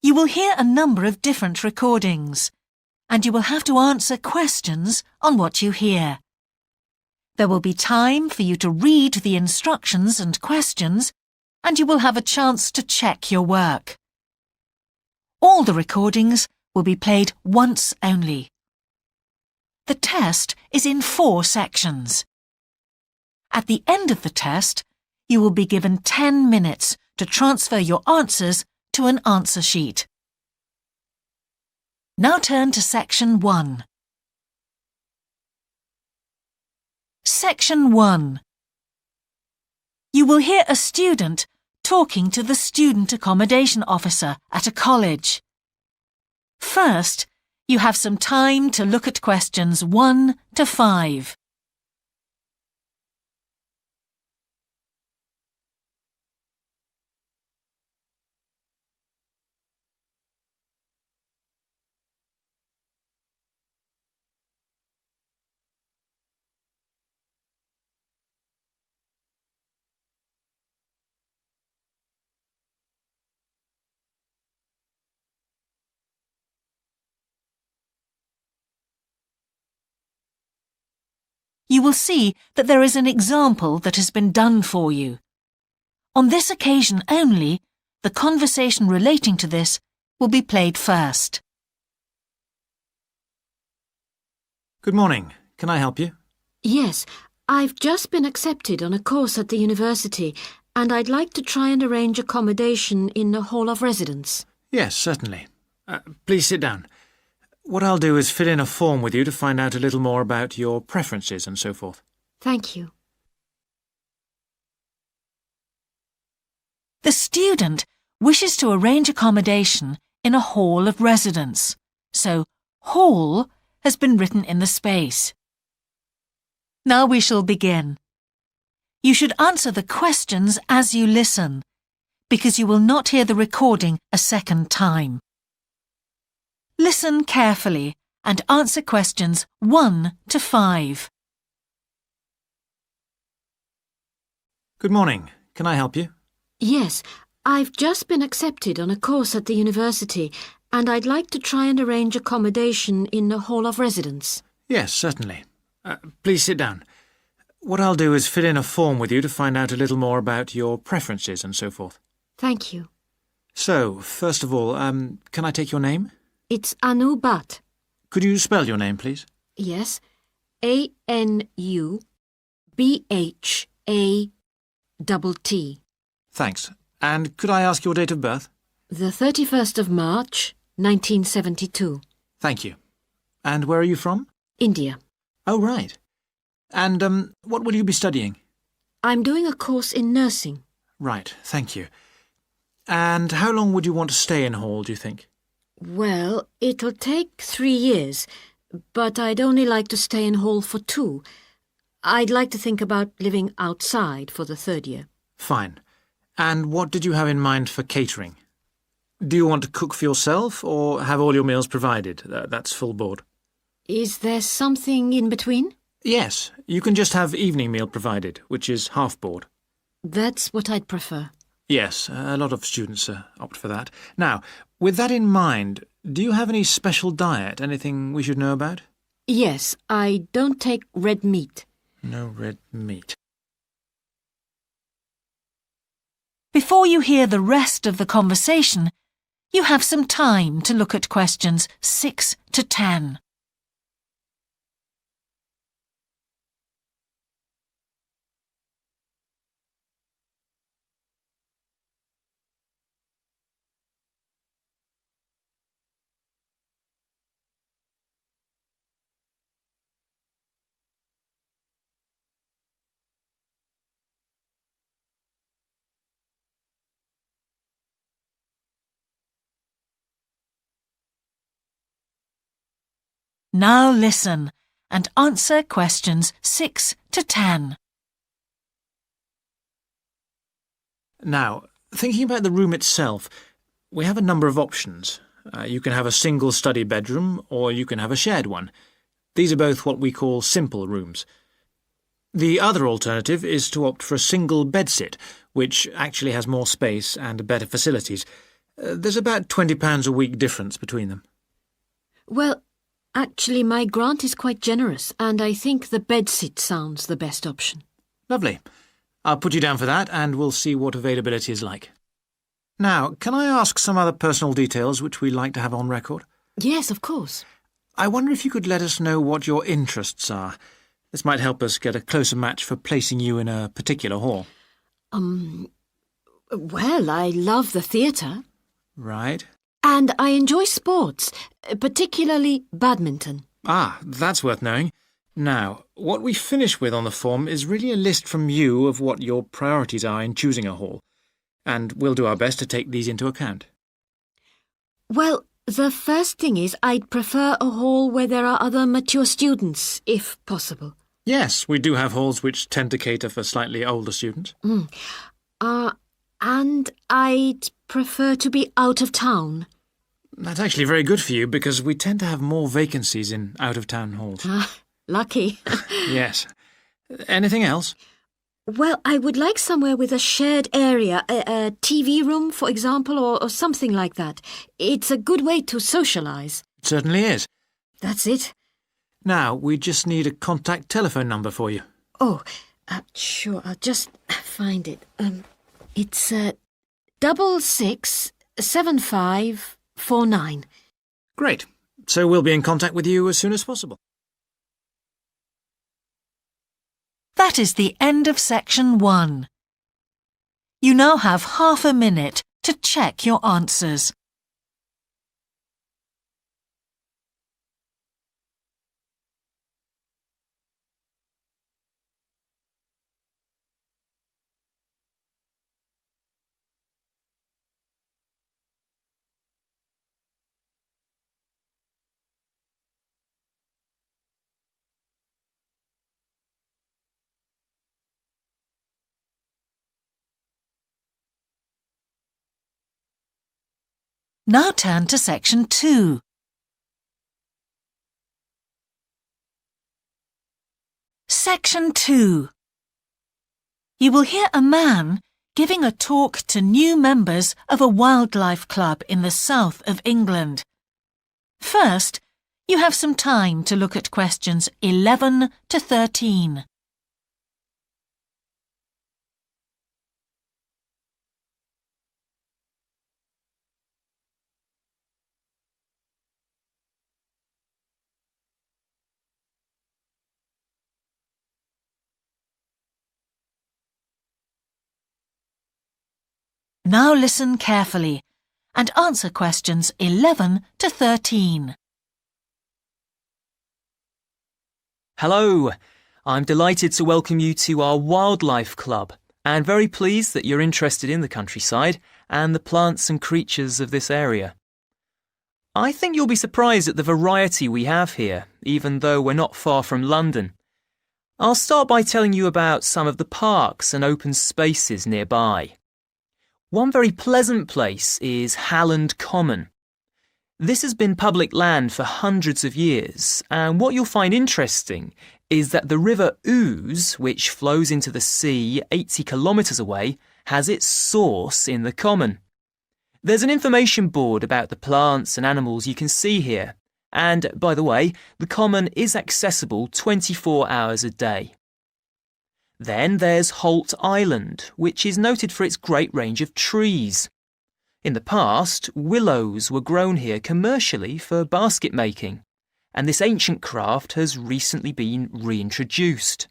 You will hear a number of different recordings, and you will have to answer questions on what you hear. There will be time for you to read the instructions and questions, and you will have a chance to check your work. All the recordings will be played once only. The test is in 4 sections. At the end of the test, you will be given 10 minutes to transfer your answers to an answer sheet. Now turn to Section 1. Section 1. You will hear a student talking to the student accommodation officer at a college. First, you have some time to look at questions 1 to 5. You will see that there is an example that has been done for you. On this occasion only, the conversation relating to this will be played first. Good morning. Can I help you? Yes, I've just been accepted on a course at the university and I'd like to try and arrange accommodation in a hall of residence. Yes, certainly. Please sit down. What I'll do is fill in a form with you to find out a little more about your preferences and so forth. Thank you. The student wishes to arrange accommodation in a hall of residence, so hall has been written in the space. Now we shall begin. You should answer the questions as you listen, because you will not hear the recording a second time. Listen carefully and answer questions 1 to 5. Good morning. Can I help you? Yes, I've just been accepted on a course at the university and I'd like to try and arrange accommodation in a hall of residence. Yes, certainly. Please sit down. What I'll do is fill in a form with you to find out a little more about your preferences and so forth. Thank you. So, first of all, can I take your name? It's Anu Bhatt. Could you spell your name, please? Yes, ANUBHATT. Thanks. And could I ask your date of birth? The 31st of March, 1972. Thank you. And where are you from? India. Oh, right. And what will you be studying? I'm doing a course in nursing. Right, thank you. And how long would you want to stay in hall, do you think? Well, it'll take 3 years, but I'd only like to stay in hall for 2. I'd like to think about living outside for the 3rd year. Fine. And what did you have in mind for catering? Do you want to cook for yourself or have all your meals provided? That's full board. Is there something in between? Yes, you can just have evening meal provided, which is half board. That's what I'd prefer. Yes, a lot of students opt for that. Now, with that in mind, do you have any special diet, anything we should know about? Yes, I don't take red meat. No red meat. Before you hear the rest of the conversation, you have some time to look at questions 6 to 10. Now listen and answer questions 6 to 10. Now, thinking about the room itself, we have a number of options. You can have a single study bedroom or you can have a shared one. These are both what we call simple rooms. The other alternative is to opt for a single bedsit, which actually has more space and better facilities. There's about £20 a week difference between them. Well, actually, my grant is quite generous, and I think the bedsit sounds the best option. Lovely. I'll put you down for that, and we'll see what availability is like. Now, can I ask some other personal details which we like to have on record? Yes, of course. I wonder if you could let us know what your interests are. This might help us get a closer match for placing you in a particular hall. Well, I love the theatre. Right. And I enjoy sports, particularly badminton. Ah, that's worth knowing. Now, what we finish with on the form is really a list from you of what your priorities are in choosing a hall, and we'll do our best to take these into account. Well, the first thing is I'd prefer a hall where there are other mature students, if possible. Yes, we do have halls which tend to cater for slightly older students. And I'd prefer to be out of town. That's actually very good for you because we tend to have more vacancies in out-of-town halls. Lucky. Yes. Anything else? Well, I would like somewhere with a shared area, a TV room, for example, or something like that. It's a good way to socialise. It certainly is. That's it. Now, we just need a contact telephone number for you. Oh, sure, I'll just find it. It's 667549. Great. So we'll be in contact with you as soon as possible. That is the end of section 1. You now have half a minute to check your answers. Now turn to section 2. Section 2. You will hear a man giving a talk to new members of a wildlife club in the south of England. First, you have some time to look at questions 11 to 13. Now listen carefully and answer questions 11 to 13. Hello, I'm delighted to welcome you to our wildlife club and very pleased that you're interested in the countryside and the plants and creatures of this area. I think you'll be surprised at the variety we have here, even though we're not far from London. I'll start by telling you about some of the parks and open spaces nearby. One very pleasant place is Halland Common. This has been public land for hundreds of years, and what you'll find interesting is that the River Ouse, which flows into the sea 80 kilometres away, has its source in the common. There's an information board about the plants and animals you can see here, and, by the way, the common is accessible 24 hours a day. Then there's Holt Island, which is noted for its great range of trees. In the past, willows were grown here commercially for basket making, and this ancient craft has recently been reintroduced.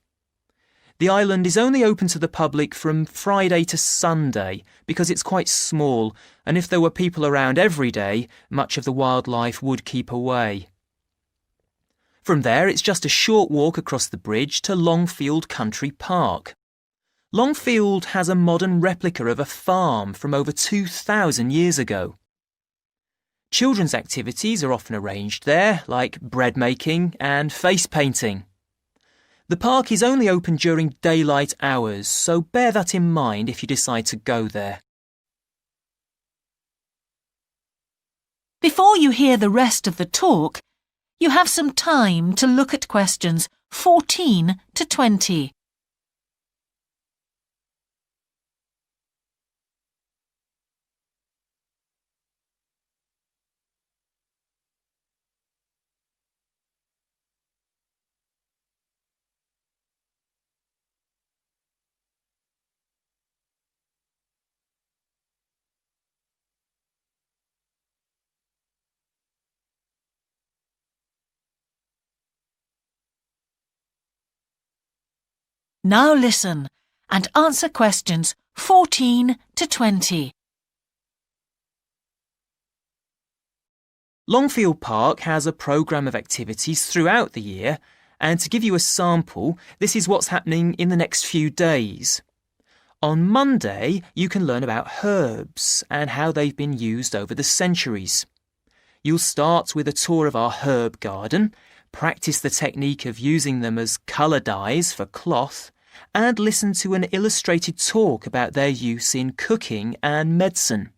The island is only open to the public from Friday to Sunday because it's quite small, and if there were people around every day, much of the wildlife would keep away. From there, it's just a short walk across the bridge to Longfield Country Park. Longfield has a modern replica of a farm from over 2,000 years ago. Children's activities are often arranged there, like bread making and face painting. The park is only open during daylight hours, so bear that in mind if you decide to go there. Before you hear the rest of the talk, you have some time to look at questions 14 to 20. Now listen and answer questions 14 to 20. Longfield Park has a programme of activities throughout the year, and to give you a sample, this is what's happening in the next few days. On Monday, you can learn about herbs and how they've been used over the centuries. You'll start with a tour of our herb garden, practice the technique of using them as colour dyes for cloth, and listen to an illustrated talk about their use in cooking and medicine.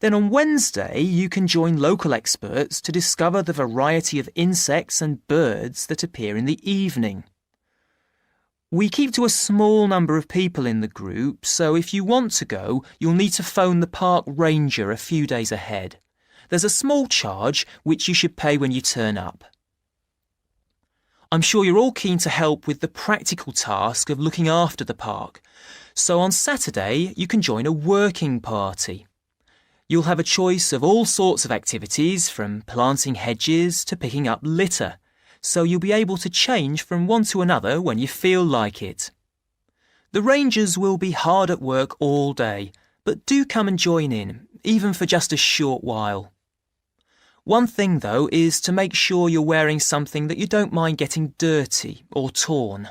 Then on Wednesday, you can join local experts to discover the variety of insects and birds that appear in the evening. We keep to a small number of people in the group, so if you want to go, you'll need to phone the park ranger a few days ahead. There's a small charge which you should pay when you turn up. I'm sure you're all keen to help with the practical task of looking after the park, so on Saturday you can join a working party. You'll have a choice of all sorts of activities, from planting hedges to picking up litter, so you'll be able to change from one to another when you feel like it. The rangers will be hard at work all day, but do come and join in, even for just a short while. One thing, though, is to make sure you're wearing something that you don't mind getting dirty or torn.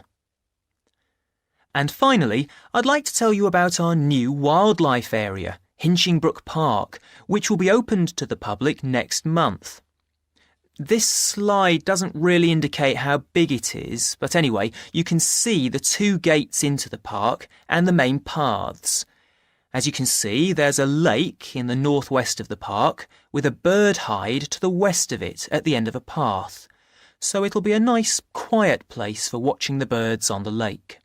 And finally, I'd like to tell you about our new wildlife area, Hinchingbrook Park, which will be opened to the public next month. This slide doesn't really indicate how big it is, but anyway, you can see the 2 gates into the park and the main paths. As you can see, there's a lake in the northwest of the park with a bird hide to the west of it at the end of a path, so it'll be a nice, quiet place for watching the birds on the lake.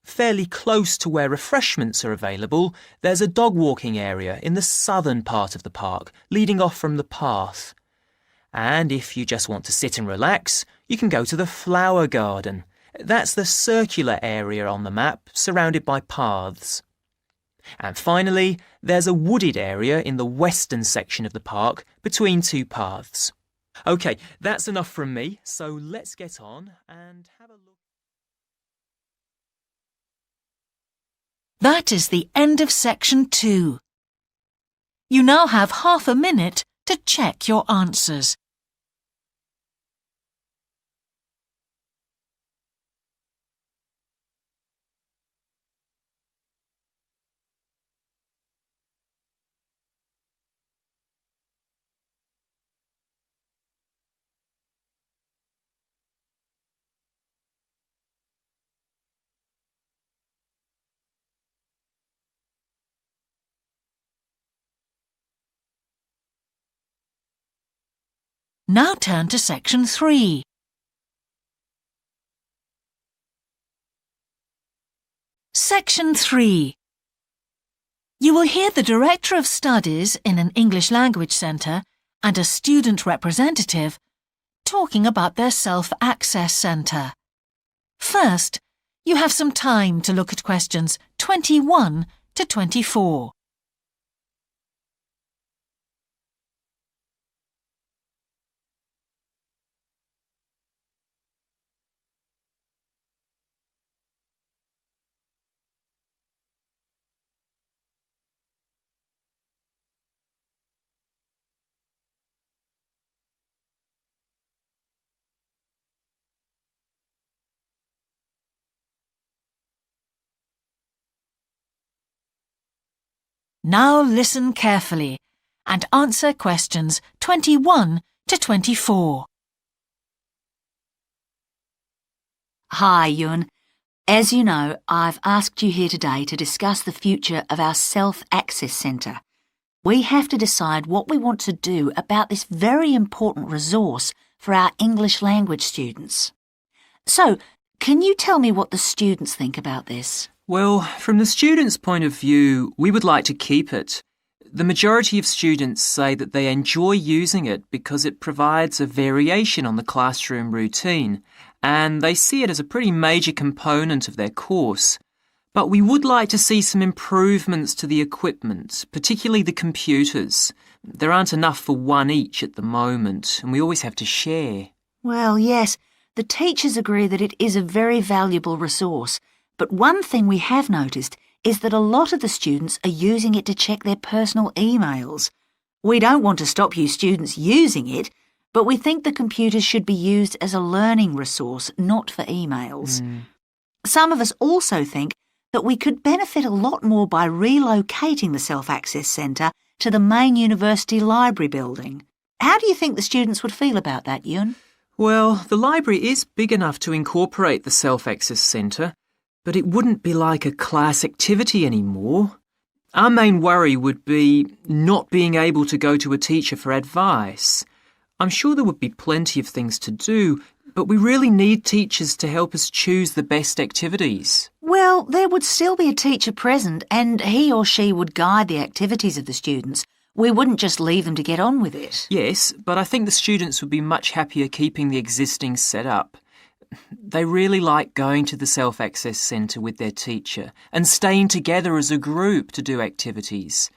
Fairly close to where refreshments are available, there's a dog walking area in the southern part of the park, leading off from the path. And if you just want to sit and relax, you can go to the flower garden. That's the circular area on the map, surrounded by paths. And finally, there's a wooded area in the western section of the park, between 2 paths. OK, that's enough from me, so let's get on and have a look. That is the end of section 2. You now have half a minute to check your answers. Now turn to section 3. Section 3. You will hear the Director of Studies in an English Language Centre and a student representative talking about their Self-Access Centre. First, you have some time to look at questions 21 to 24. Now listen carefully and answer questions 21 to 24. Hi, Ewan. As you know, I've asked you here today to discuss the future of our Self-Access Centre. We have to decide what we want to do about this very important resource for our English language students. So, can you tell me what the students think about this? Well, from the students' point of view, we would like to keep it. The majority of students say that they enjoy using it because it provides a variation on the classroom routine, and they see it as a pretty major component of their course. But we would like to see some improvements to the equipment, particularly the computers. There aren't enough for one each at the moment, and we always have to share. Well, yes, The teachers agree that it is a very valuable resource, but one thing we have noticed is that a lot of the students are using it to check their personal emails. We don't want to stop you students using it, but we think the computers should be used as a learning resource, not for emails. Some of us also think that we could benefit a lot more by relocating the Self-Access Centre to the main university library building. How do you think the students would feel about that, Yun? Well, the library is big enough to incorporate the Self-Access Centre, but it wouldn't be like a class activity anymore. Our main worry would be not being able to go to a teacher for advice. I'm sure there would be plenty of things to do, but we really need teachers to help us choose the best activities. Well, there would still be a teacher present and he or she would guide the activities of the students. We wouldn't just leave them to get on with it. Yes, but I think the students would be much happier keeping the existing setup. They really like going to the Self-Access Centre with their teacher and staying together as a group to do activities.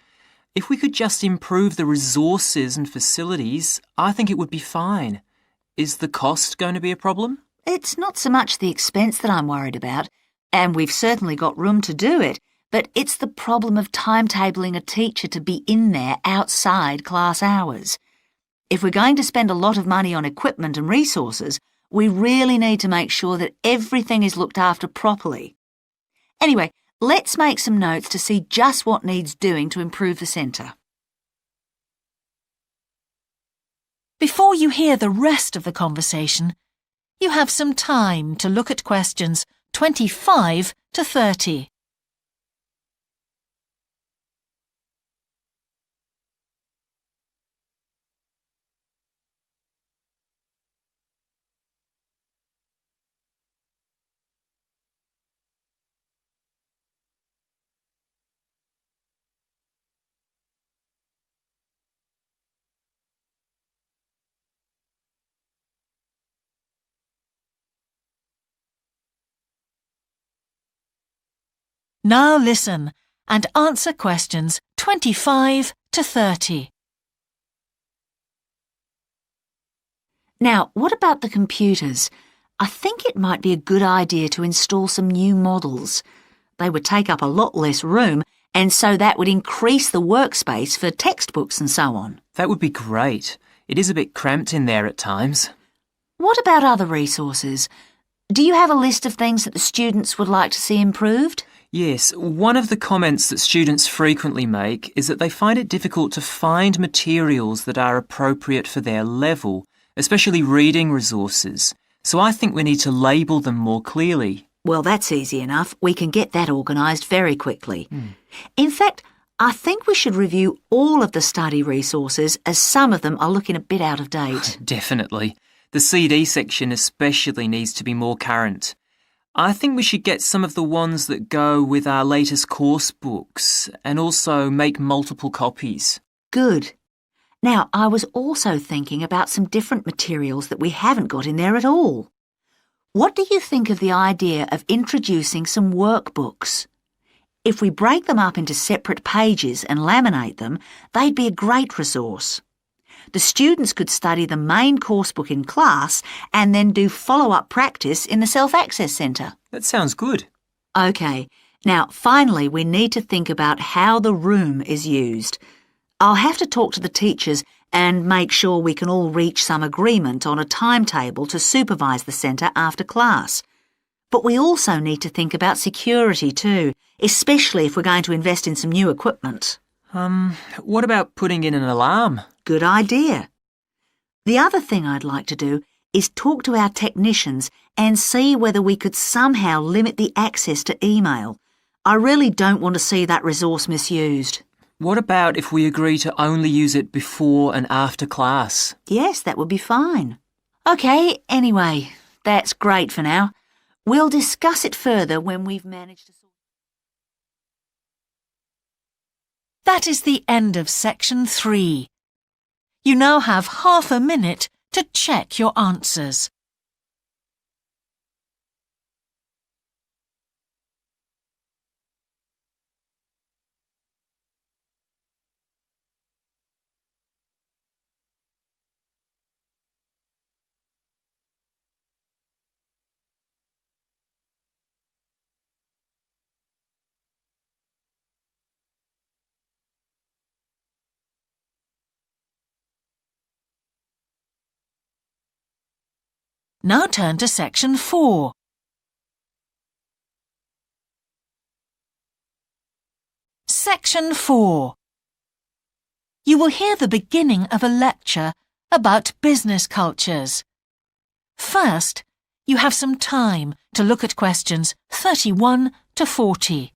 If we could just improve the resources and facilities, I think it would be fine. Is the cost going to be a problem? It's not so much the expense that I'm worried about, and we've certainly got room to do it, but it's the problem of timetabling a teacher to be in there outside class hours. If we're going to spend a lot of money on equipment and resources, we really need to make sure that everything is looked after properly. Anyway, let's make some notes to see just what needs doing to improve the centre. Before you hear the rest of the conversation, you have some time to look at questions 25 to 30. Now listen and answer questions 25 to 30. Now, what about the computers? I think it might be a good idea to install some new models. They would take up a lot less room, and so that would increase the workspace for textbooks and so on. That would be great. It is a bit cramped in there at times. What about other resources? Do you have a list of things that the students would like to see improved? Yes, one of the comments that students frequently make is that they find it difficult to find materials that are appropriate for their level, especially reading resources. So I think we need to label them more clearly. Well, that's easy enough. We can get that organised very quickly. In fact, I think we should review all of the study resources as some of them are looking a bit out of date. Definitely. The CD section especially needs to be more current. I think we should get some of the ones that go with our latest course books and also make multiple copies. Good. Now, I was also thinking about some different materials that we haven't got in there at all. What do you think of the idea of introducing some workbooks? If we break them up into separate pages and laminate them, they'd be a great resource. The students could study the main course book in class and then do follow-up practice in the Self-Access Centre. That sounds good. OK, now finally we need to think about how the room is used. I'll have to talk to the teachers and make sure we can all reach some agreement on a timetable to supervise the centre after class. But we also need to think about security too, especially if we're going to invest in some new equipment. What about putting in an alarm? Good idea. The other thing I'd like to do is talk to our technicians and see whether we could somehow limit the access to email. I really don't want to see that resource misused. What about if we agree to only use it before and after class? Yes, that would be fine. OK, anyway, that's great for now. We'll discuss it further when we've managed to sort. That is the end of section 3. You now have half a minute to check your answers. Now turn to section 4. Section 4. You will hear the beginning of a lecture about business cultures. First, you have some time to look at questions 31 to 40.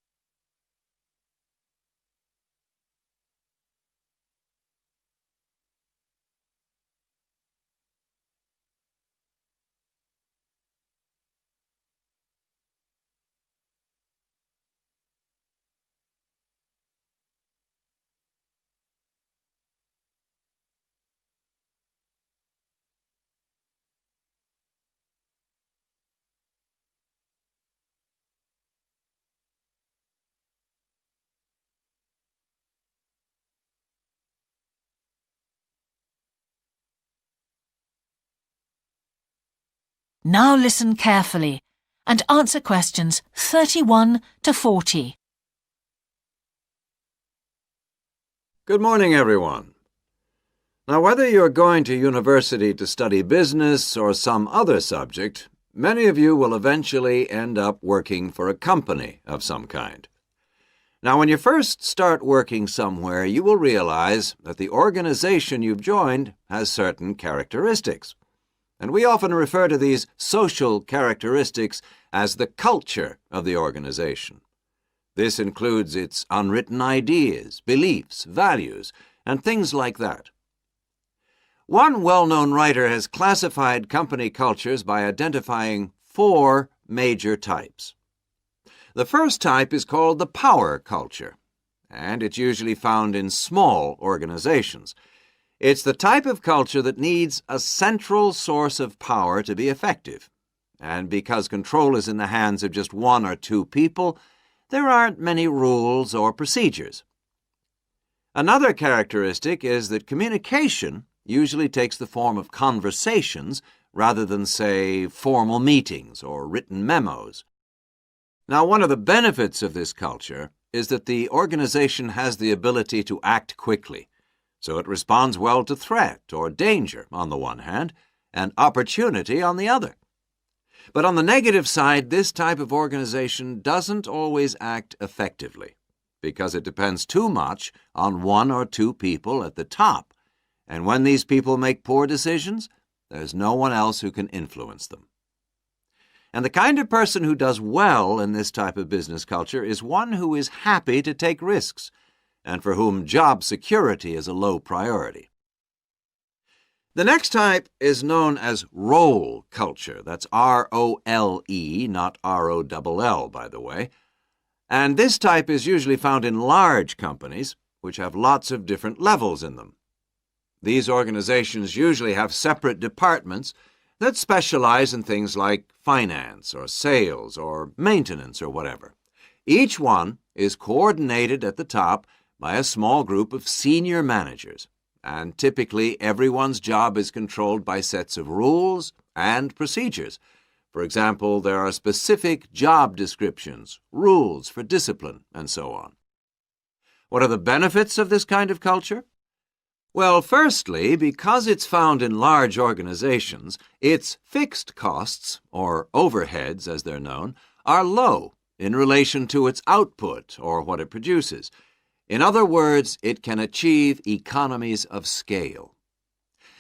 Now listen carefully and answer questions 31 to 40. Good morning, everyone. Now, whether you're going to university to study business or some other subject, many of you will eventually end up working for a company of some kind. Now, when you first start working somewhere, you will realize that the organization you've joined has certain characteristics. And we often refer to these social characteristics as the culture of the organization. This includes its unwritten ideas, beliefs, values, and things like that. One well-known writer has classified company cultures by identifying 4 major types. The first type is called the power culture, and it's usually found in small organizations. It's the type of culture that needs a central source of power to be effective. And because control is in the hands of just 1 or 2 people, there aren't many rules or procedures. Another characteristic is that communication usually takes the form of conversations rather than, say, formal meetings or written memos. Now, one of the benefits of this culture is that the organization has the ability to act quickly. So it responds well to threat or danger on the one hand, and opportunity on the other. But on the negative side, this type of organization doesn't always act effectively, because it depends too much on 1 or 2 people at the top, and when these people make poor decisions, there's no one else who can influence them. And the kind of person who does well in this type of business culture is one who is happy to take risks, and for whom job security is a low priority. The next type is known as role culture. That's R-O-L-E, not R-O-double-L, by the way. And this type is usually found in large companies, which have lots of different levels in them. These organizations usually have separate departments that specialize in things like finance or sales or maintenance or whatever. Each one is coordinated at the top by a small group of senior managers, and typically everyone's job is controlled by sets of rules and procedures. For example, there are specific job descriptions, rules for discipline, and so on. What are the benefits of this kind of culture? Well, firstly, because it's found in large organizations, its fixed costs, or overheads as they're known, are low in relation to its output or what it produces. In other words, it can achieve economies of scale.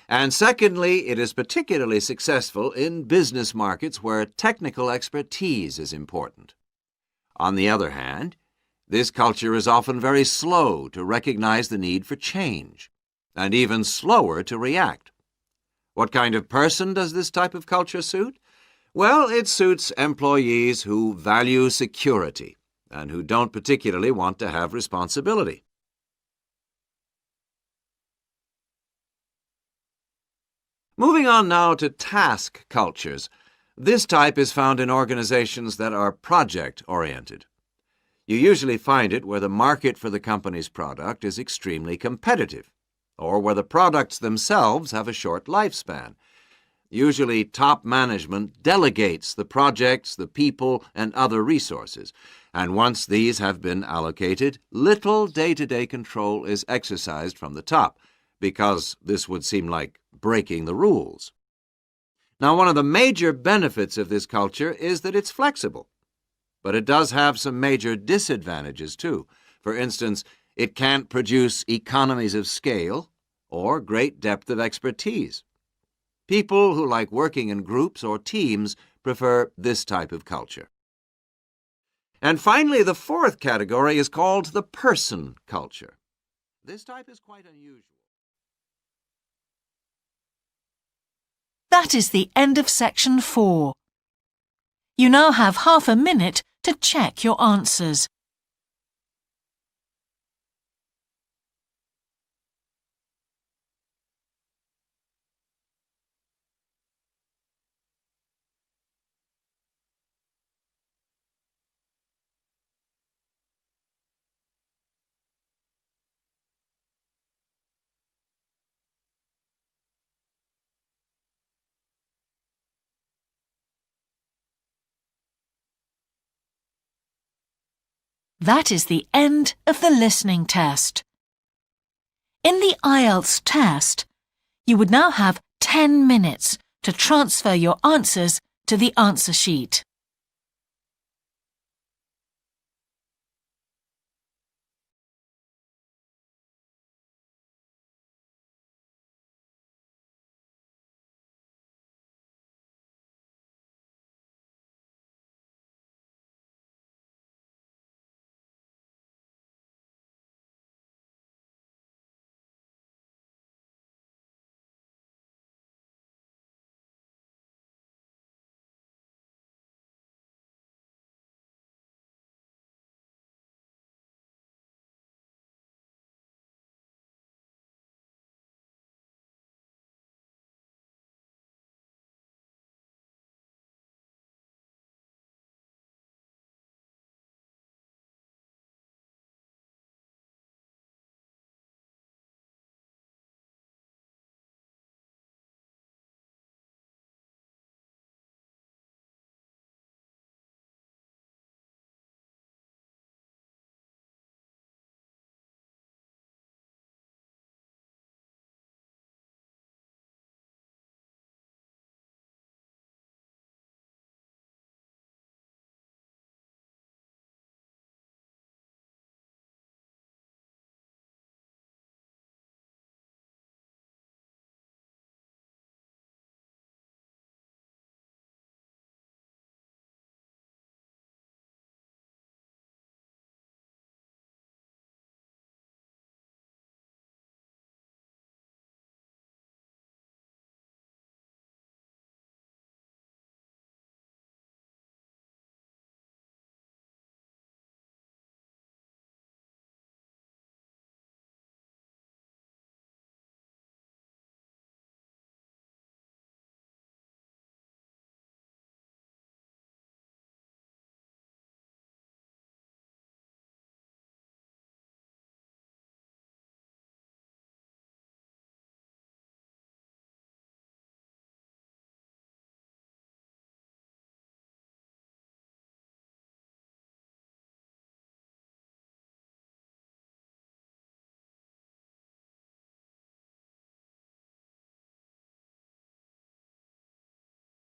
And secondly, it is particularly successful in business markets where technical expertise is important. On the other hand, this culture is often very slow to recognize the need for change, and even slower to react. What kind of person does this type of culture suit? Well, it suits employees who value security and who don't particularly want to have responsibility. Moving on now to task cultures. This type is found in organizations that are project-oriented. You usually find it where the market for the company's product is extremely competitive, or where the products themselves have a short lifespan. Usually, top management delegates the projects, the people, and other resources, and once these have been allocated, little day-to-day control is exercised from the top, because this would seem like breaking the rules. Now, one of the major benefits of this culture is that it's flexible. But it does have some major disadvantages, too. For instance, it can't produce economies of scale or great depth of expertise. People who like working in groups or teams prefer this type of culture. And finally, the fourth category is called the person culture. This type is quite unusual. That is the end of section 4. You now have half a minute to check your answers. That is the end of the listening test. In the IELTS test, you would now have 10 minutes to transfer your answers to the answer sheet.